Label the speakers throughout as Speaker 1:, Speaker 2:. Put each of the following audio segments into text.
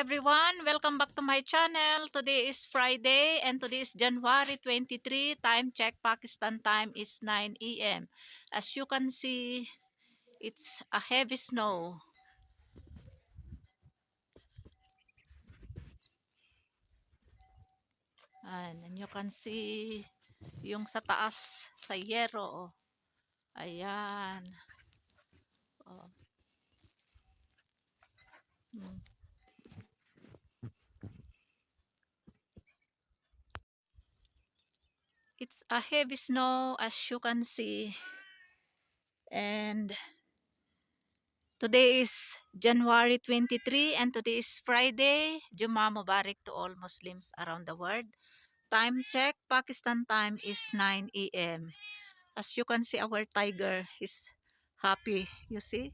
Speaker 1: everyone, welcome back to my channel. Today is Friday and today is January 23. Time check Pakistan time is 9 a.m. As you can see, it's a heavy snow. And you can see yung sa taas sa yero. Oh. Ayan. Oh. Hmm. It's a heavy snow as you can see. And today is January 23 and today is Friday. Jummah Mubarak to all Muslims around the world. Time check, Pakistan time is 9 a.m. As you can see, our tiger is happy. You see?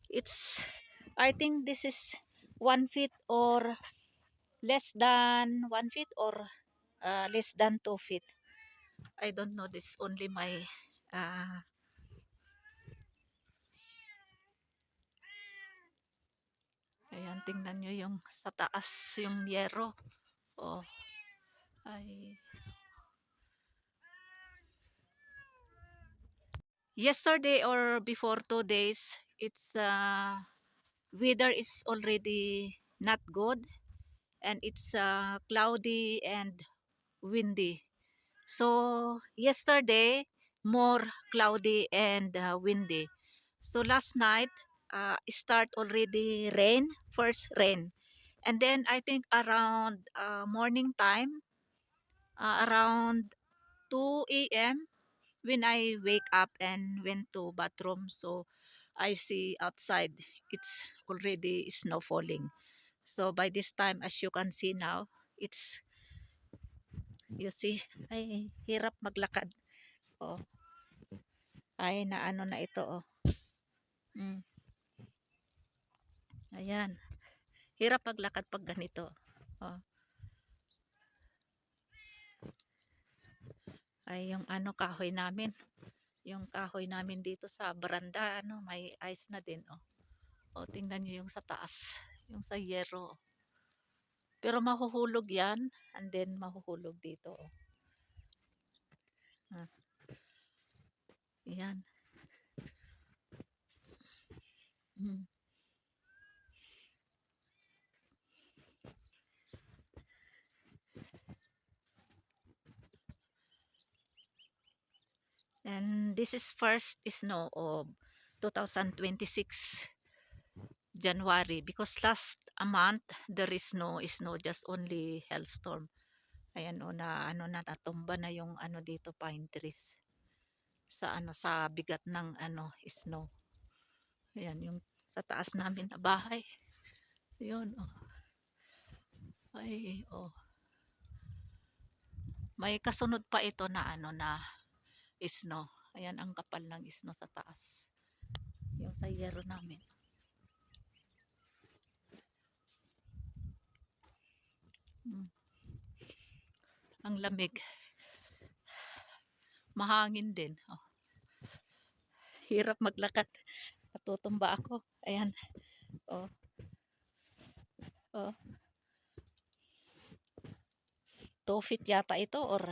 Speaker 1: It's, I think this is 1 feet or less than 1 feet or less than 2 feet. I don't know, this only my uh, ayan, tingnan nyo yung sa taas yung yero. Oh, ay. Yesterday or before 2 days, it's weather is already not good and it's cloudy and windy. So yesterday more cloudy and windy. So last night start already rain, first rain. And then I think around morning time, around 2 a.m. when I wake up and went to bathroom, so I see outside it's already snow falling. So by this time, as you can see now, it's, you see, ay hirap maglakad. Oh, ay na ano na ito, oh. Ayan, hirap maglakad pag ganito. Oh, ay yung ano kahoy namin, yung kahoy namin dito sa baranda, ano, may ice na din, oh. Oh, tingnan niyo yung sa taas, yung sa yero. Pero mahuhulog yan, and then mahuhulog dito, oh. Ah, yan. Mm. And this is first snow of 2026 January, because last a month there is no snow, just only hailstorm. Ayan, o na ano na, natumba na yung ano dito, pine trees sa ano, sa bigat ng ano snow. Ayan yung sa taas namin na bahay. Yun, oh. Ay, oh. May kasunod pa ito na ano na snow. Ayan ang kapal ng snow sa taas. Yung sa yero namin. Hmm. Ang lamig. Mahangin din. Oh. Hirap maglakad. Natutumba ako. Ayan. Oh. Oh. 2 feet yata ito or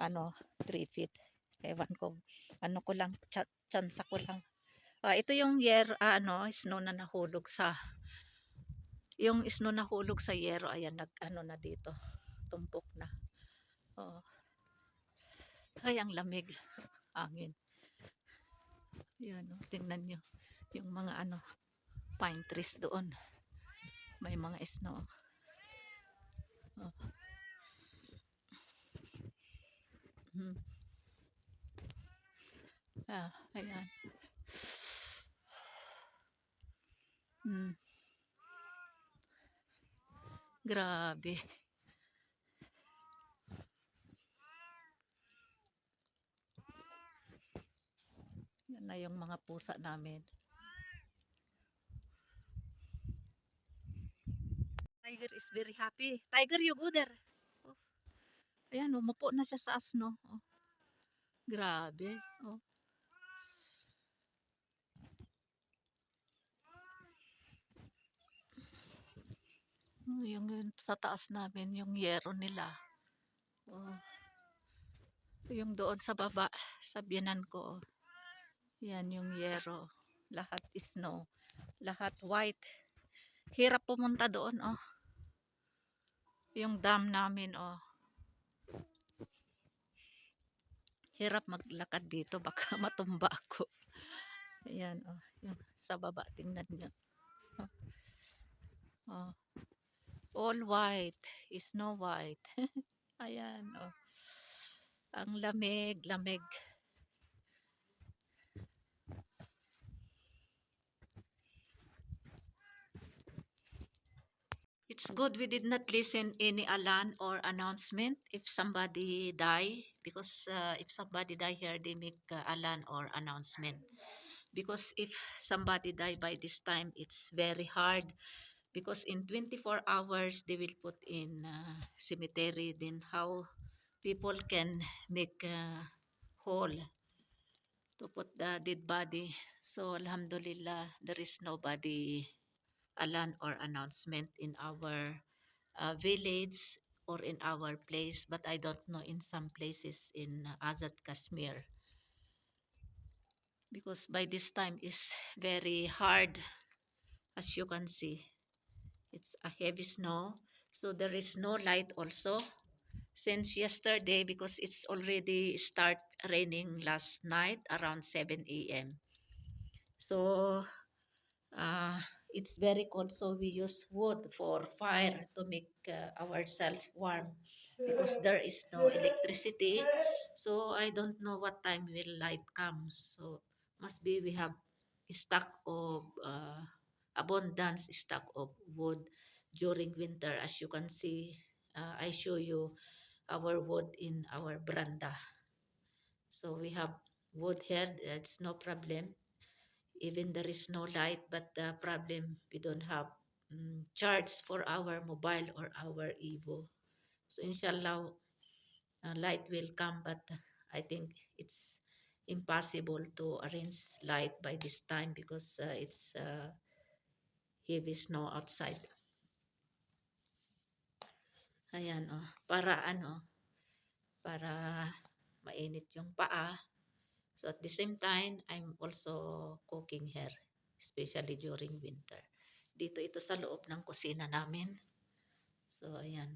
Speaker 1: ano, 3 feet. Ewan ko. Ano ko lang, tsansa ko lang. Ito yung ano, snow na nahulog sa, yung snow na hulog sa yero. Ayan, nag ano na dito. Tumpok na. Oh. Ay, ang lamig. Hangin. Yan, oh, tingnan nyo. Yung mga ano, pine trees doon. May mga snow. Oh. Hmm. Ayan. Hmm. Grabe. Yan na yung mga pusa namin. Tiger is very happy. Tiger, you go there. Oh. Ayan, umupo na siya sa asno. Oh. Grabe. Oh. yung sa taas namin, yung yero nila. Oh, yung doon sa baba, sa biyanan ko. Oh. Yan yung yero. Lahat snow. Lahat white. Hirap pumunta doon, oh. Yung dam namin, oh. Hirap maglakad dito, baka matumba ako. Ayan, oh. Yung sa baba, tingnan nyo. Oh. Oh. All white. Snow white. Ayan, oh. Ang lamig, lamig. It's good we did not listen any alarm or announcement if somebody die, because if somebody die here, they make alarm or announcement. Because if somebody die by this time, it's very hard, because in 24 hours they will put in cemetery. Then how people can make hole to put the dead body. So alhamdulillah, there is nobody alarm or announcement in our village or in our place, but I don't know in some places in Azad Kashmir, because by this time is very hard. As you can see, it's a heavy snow, so there is no light also since yesterday, because it's already start raining last night around 7 a.m. So uh, it's very cold, so we use wood for fire to make ourselves warm, because there is no electricity. So I don't know what time will light come, so must be we have stock of abundance stock of wood during winter. As you can see, I show you our wood in our veranda. So we have wood here, that's no problem. Even there is no light, but the problem, we don't have charge for our mobile or our Evo. So inshallah, light will come, but I think it's impossible to arrange light by this time, because it's heavy snow outside. Ayan, oh, para ano, para mainit yung paa. So at the same time, I'm also cooking here, especially during winter. Dito ito sa loob ng kusina namin. So ayan.